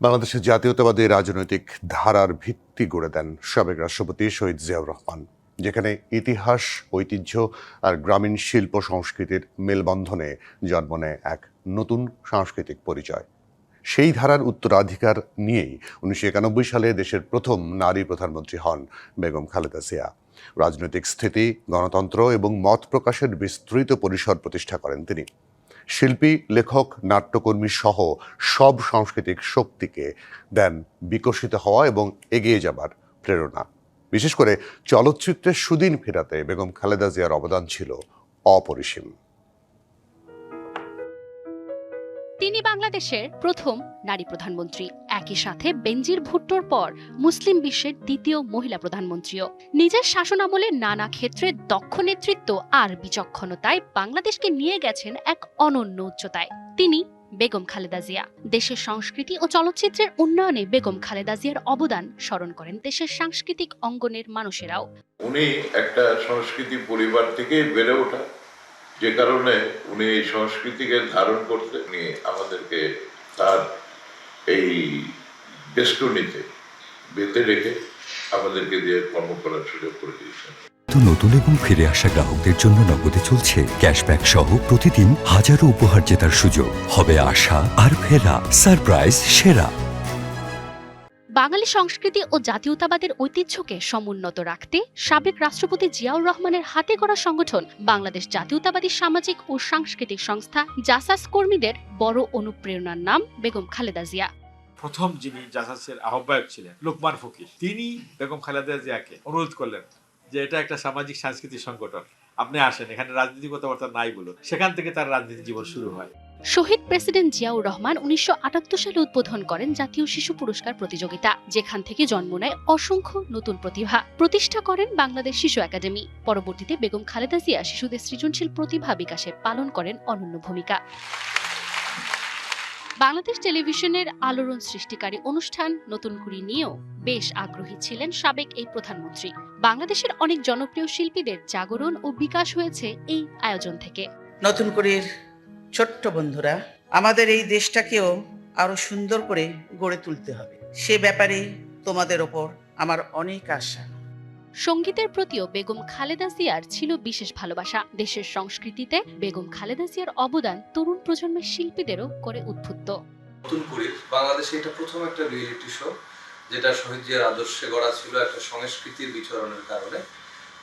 বাংলাদেশের জাতীয়তাবাদী রাজনৈতিক ধারার ভিত্তি গড়ে দেন সাবেক রাষ্ট্রপতি শহীদ জিয়াউর রহমান, যেখানে ইতিহাস, ঐতিহ্য আর গ্রামীণ শিল্প সংস্কৃতির মেলবন্ধনে জন্ম নেয় এক নতুন সাংস্কৃতিক পরিচয়। সেই ধারার উত্তরাধিকার নিয়েই 1991 সালে দেশের প্রথম নারী প্রধানমন্ত্রী হন বেগম খালেদা জিয়া। রাজনৈতিক স্থিতি, গণতন্ত্র এবং মত প্রকাশের বিস্তৃত পরিসর প্রতিষ্ঠা করেন তিনি। শিল্পী, লেখক, নাট্যকর্মী সহ সব সাংস্কৃতিক শক্তিকে দেন বিকশিত হওয়া এবং এগিয়ে যাবার প্রেরণা। বিশেষ করে চলচ্চিত্রের সুদিন ফেরাতে বেগম খালেদা জিয়ার অবদান ছিল অপরিসীম। তিনি বাংলাদেশের প্রথম নারী প্রধানমন্ত্রী, একই সাথে বেনজির ভুট্টোর পর মুসলিম বিশ্বের দ্বিতীয় মহিলা প্রধানমন্ত্রীও। নিজের শাসনামলে নানা ক্ষেত্রে দক্ষ নেতৃত্ব আর বিচক্ষণতায় বাংলাদেশকে নিয়ে গেছেন এক অনন্য উচ্চতায়। তিনি বেগম খালেদা জিয়া। দেশের সংস্কৃতি ও চলচ্চিত্রের উন্নয়নে বেগম খালেদা জিয়ার অবদান স্মরণ করেন দেশের সাংস্কৃতিক অঙ্গনের মানুষেরাও। উনি একটা সংস্কৃতি পরিবার থেকে বেড়ে ওঠা, যে কারণে উনি এই সংস্কৃতিকে ধারণ করতে নিয়ে আমাদেরকে তার এই বেষ্টনীতে বেঁধে রেখে আমাদেরকে দিয়ে কর্ম করার সুযোগ করে দিয়েছেন। নতুন এবং ফিরে আসা গ্রাহকদের জন্য নগদে চলছে ক্যাশব্যাক সহ প্রতিদিন হাজারো উপহার জেতার সুযোগ। হবে আশা আর ফেরা, সারপ্রাইজ সেরা। বাঙালি সংস্কৃতি ও জাতীয়তাবাদের ঐতিহ্যকে সমুন্নত রাখতে সাবেক রাষ্ট্রপতি জিয়াউর রহমানের হাতে গড়া সংগঠন বাংলাদেশ জাতীয়তাবাদী সামাজিক ও সাংস্কৃতিক সংস্থা জাসাস কর্মীদের বড় অনুপ্রেরণার নাম বেগম খালেদা জিয়া। প্রথম যিনি জাসাসের আহ্বায়ক ছিলেন লোকমান ফকির, তিনি বেগম খালেদা জিয়াকে অনুরোধ করলেন যে এটা একটা সামাজিক সাংস্কৃতিক সংগঠন, আপনি আসেন, এখানে রাজনীতি কথাবার্তা নাই বলুন। সেখান থেকে তার রাজনীতি জীবন শুরু হয়। শহীদ প্রেসিডেন্ট জিয়াউর রহমান 1978 সালে উদ্বোধন করেন জাতীয় শিশু পুরস্কার প্রতিযোগিতা, যেখান থেকে জন্ম নেয় অসংখ্য নতুন প্রতিভা। প্রতিষ্ঠা করেন বাংলাদেশ শিশু একাডেমি। পরবর্তীতে বেগম খালেদা জিয়া শিশুদের সৃজনশীল প্রতিভা বিকাশে পালন করেন অনন্য ভূমিকা। বাংলাদেশ টেলিভিশনের আলোড়ন সৃষ্টিকারী অনুষ্ঠান নতুন কুড়ি নিয়েও বেশ আগ্রহী ছিলেন সাবেক এই প্রধানমন্ত্রী। বাংলাদেশের অনেক জনপ্রিয় শিল্পীদের জাগরণ ও বিকাশ হয়েছে এই আয়োজন থেকে। নতুন কুড়ির ছোট্ট বন্ধুরা, আমাদের এই দেশটাকেও আরো সুন্দর করে গড়ে তুলতে হবে, সে ব্যাপারে তোমাদের ওপর আমার অনেক আশা। সঙ্গীতের প্রতিও বেগম খালেদা জিয়ার ছিল বিশেষ ভালোবাসা। দেশের সংস্কৃতিতে বেগম খালেদা জিয়ার অবদান তরুণ প্রজন্মের শিল্পীদেরও করে উদ্বুদ্ধ। নতুন কুড়ি বাংলাদেশে এটা প্রথম একটা রিয়েলিটি শো, যেটা শহীদ জিয়ার আদর্শে গড়া ছিল একটা সংস্কৃতির বিচরণের কারণে।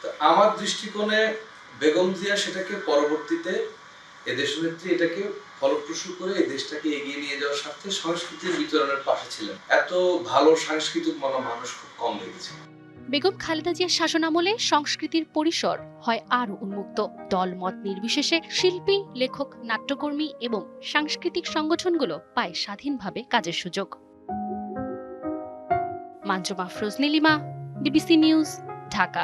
তো আমার দৃষ্টিকোণে বেগম জিয়া সেটাকে পরবর্তীতে এদেশের নেত্রী এটাকে ফলপ্রসূ করে এই দেশটাকে এগিয়ে নিয়ে যাওয়ার স্বার্থে সংস্কৃতির বিচরণের পাশে ছিলেন। এত ভালো সাংস্কৃতিক মনা মানুষ খুব কম দেখেছে। বেগম খালেদা জিয়ার শাসনামলে সংস্কৃতির পরিসর হয় আরও উন্মুক্ত। দল মত নির্বিশেষে শিল্পী, লেখক, নাট্যকর্মী এবং সাংস্কৃতিক সংগঠনগুলো পায় স্বাধীনভাবে কাজের সুযোগ। Manjuma Afroz Nilima, DBC news, Dhaka.